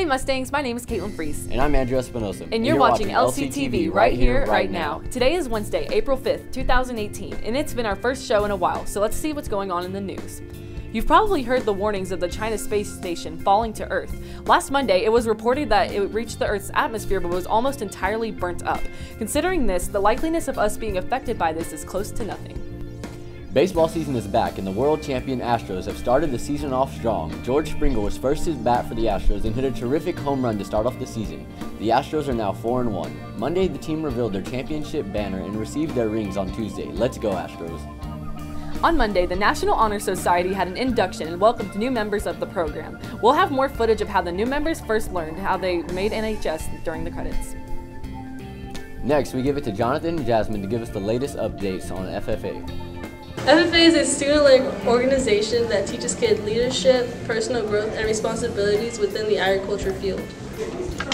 Mustangs, my name is Caitlin Freese. And I'm Andrew Espinosa. And you're watching LCTV right here, right now. Today is Wednesday, April 5th, 2018, and it's been our first show in a while, so let's see what's going on in the news. You've probably heard the warnings of the China space station falling to Earth. Last Monday, it was reported that it reached the Earth's atmosphere but was almost entirely burnt up. Considering this, the likeliness of us being affected by this is close to nothing. Baseball season is back, and the world champion Astros have started the season off strong. George Springer was first to bat for the Astros and hit a terrific home run to start off the season. The Astros are now 4-1. Monday, the team revealed their championship banner and received their rings on Tuesday. Let's go, Astros. On Monday, the National Honor Society had an induction and welcomed new members of the program. We'll have more footage of how the new members first learned how they made NHS during the credits. Next, we give it to Jonathan and Jasmine to give us the latest updates on FFA. FFA is a student-led organization that teaches kids leadership, personal growth, and responsibilities within the agriculture field.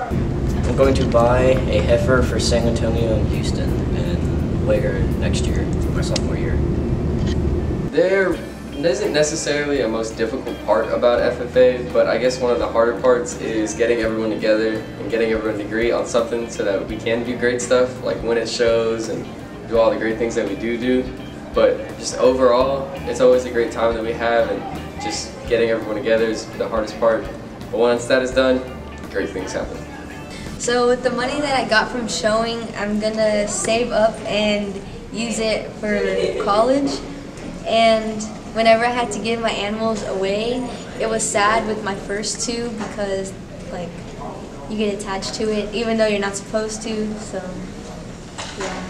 I'm going to buy a heifer for San Antonio and Houston and later next year, my sophomore year. There isn't necessarily a most difficult part about FFA, but I guess one of the harder parts is getting everyone together and getting everyone to agree on something so that we can do great stuff, like win at shows and do all the great things that we do. But just overall, it's always a great time that we have, and just getting everyone together is the hardest part. But once that is done, great things happen. So with the money that I got from showing, I'm gonna save up and use it for college. And whenever I had to give my animals away, it was sad with my first two because like you get attached to it even though you're not supposed to, so yeah.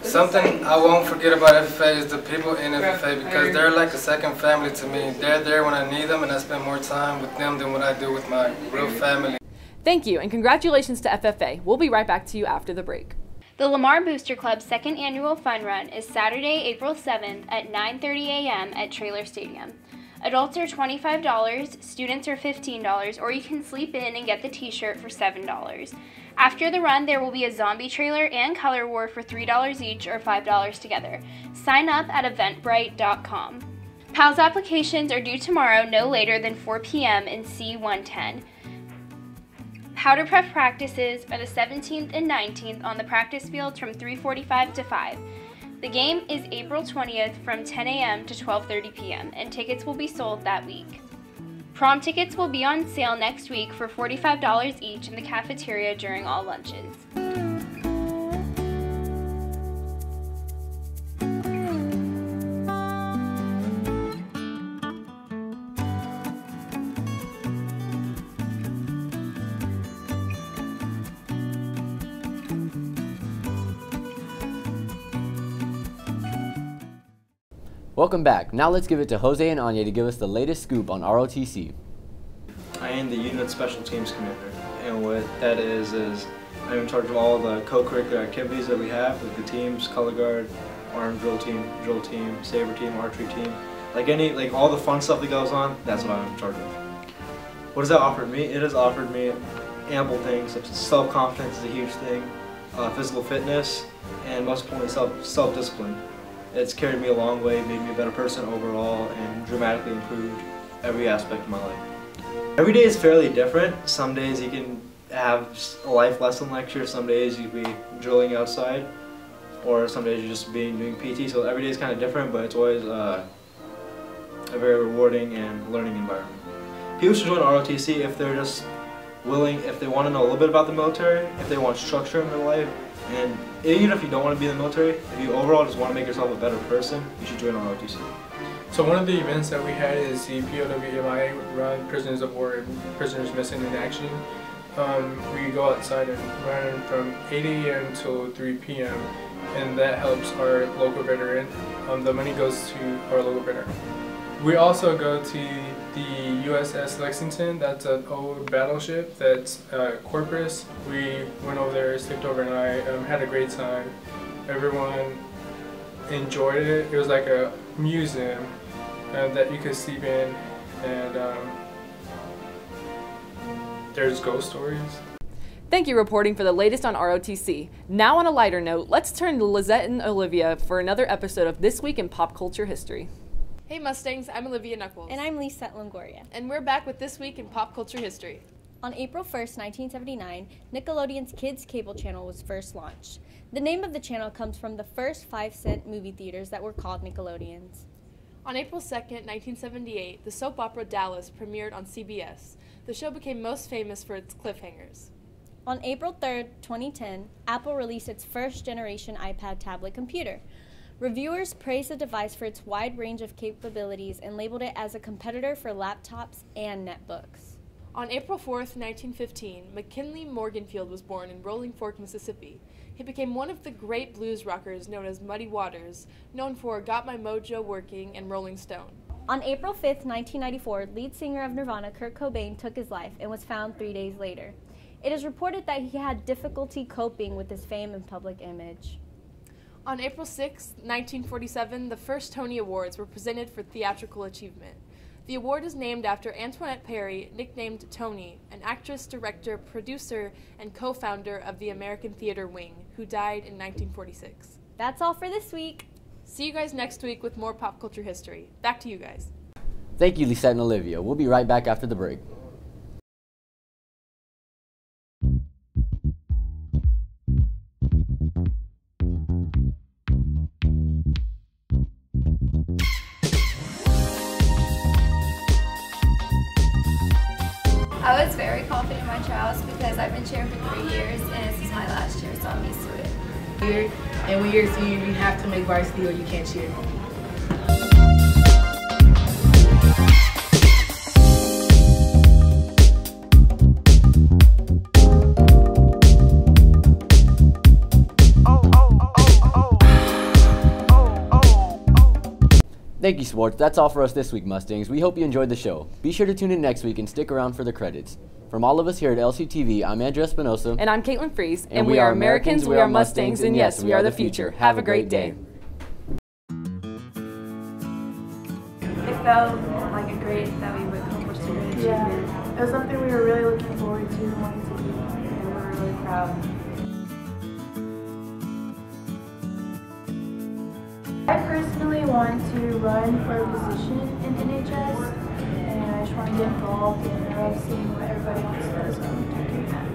Something I won't forget about FFA is the people in FFA because they're like a second family to me. They're there when I need them, and I spend more time with them than what I do with my real family. Thank you, and congratulations to FFA. We'll be right back to you after the break. The Lamar Booster Club's second annual fun run is Saturday, April 7th at 9:30 a.m. at Traylor Stadium. Adults are $25, students are $15, or you can sleep in and get the t-shirt for $7. After the run, there will be a zombie trailer and color war for $3 each or $5 together. Sign up at eventbrite.com. PALS applications are due tomorrow no later than 4 p.m. in C110. Powder Puff practices are the 17th and 19th on the practice fields from 3:45 to 5. The game is April 20th from 10 a.m. to 12:30 p.m. and tickets will be sold that week. Prom tickets will be on sale next week for $45 each in the cafeteria during all lunches. Welcome back. Now let's give it to Jose and Anya to give us the latest scoop on ROTC. I am the unit special teams commander, and what that is I'm in charge of all the co-curricular activities that we have with the teams: color guard, arm drill team, saber team, archery team. Like all the fun stuff that goes on, that's what I'm in charge of. What has that offered me? It has offered me ample things such as self-confidence is a huge thing, physical fitness, and most importantly self-discipline. It's carried me a long way, made me a better person overall, and dramatically improved every aspect of my life. Every day is fairly different. Some days you can have a life lesson lecture, some days you can be drilling outside, or some days you're just doing PT, so every day is kind of different, but it's always a very rewarding and learning environment. People should join ROTC if they're just willing, if they want to know a little bit about the military, if they want structure in their life, and even if you don't want to be in the military, if you overall just want to make yourself a better person, you should join ROTC. So one of the events that we had is the POWMI run, Prisoners of War and Prisoners Missing in Action. We go outside and run from 8 a.m. till 3 p.m. and that helps our local veteran. The money goes to our local veteran. We also go to the USS Lexington. That's an old battleship that's Corpus. We went over there, slept overnight, had a great time. Everyone enjoyed it. It was like a museum that you could sleep in, and there's ghost stories. Thank you reporting for the latest on ROTC. Now on a lighter note, let's turn to Lizette and Olivia for another episode of This Week in Pop Culture History. Hey Mustangs, I'm Olivia Knuckles. And I'm Lisette Longoria. And we're back with This Week in Pop Culture History. On April 1st, 1979, Nickelodeon's Kids Cable Channel was first launched. The name of the channel comes from the first 5-cent movie theaters that were called Nickelodeons. On April 2nd, 1978, the soap opera Dallas premiered on CBS. The show became most famous for its cliffhangers. On April 3rd, 2010, Apple released its first-generation iPad tablet computer. Reviewers praised the device for its wide range of capabilities and labeled it as a competitor for laptops and netbooks. On April 4th, 1915, McKinley Morganfield was born in Rolling Fork, Mississippi. He became one of the great blues rockers known as Muddy Waters, known for Got My Mojo Working and Rolling Stone. On April 5th, 1994, lead singer of Nirvana, Kurt Cobain, took his life and was found 3 days later. It is reported that he had difficulty coping with his fame and public image. On April 6, 1947, the first Tony Awards were presented for theatrical achievement. The award is named after Antoinette Perry, nicknamed Tony, an actress, director, producer, and co-founder of the American Theater Wing, who died in 1946. That's all for this week. See you guys next week with more pop culture history. Back to you guys. Thank you, Lisette and Olivia. We'll be right back after the break. I was very confident in my trials because I've been cheering for 3 years and this is my last year, so I'm used to it. And when you're a senior, you have to make varsity or you can't cheer. Thank you, sports. That's all for us this week, Mustangs. We hope you enjoyed the show. Be sure to tune in next week and stick around for the credits. From all of us here at LCTV, I'm Andrew Espinosa. And I'm Caitlin Fries. And we are Americans, we are Mustangs, and yes, we are the future. Have a great day. It felt like a great that we accomplished a great achievement. Yeah, it was something we were really looking forward to and wanting to do, and we were really proud. I personally want to run for a position in NHS, and I just want to get involved in seeing what everybody else does and doing that.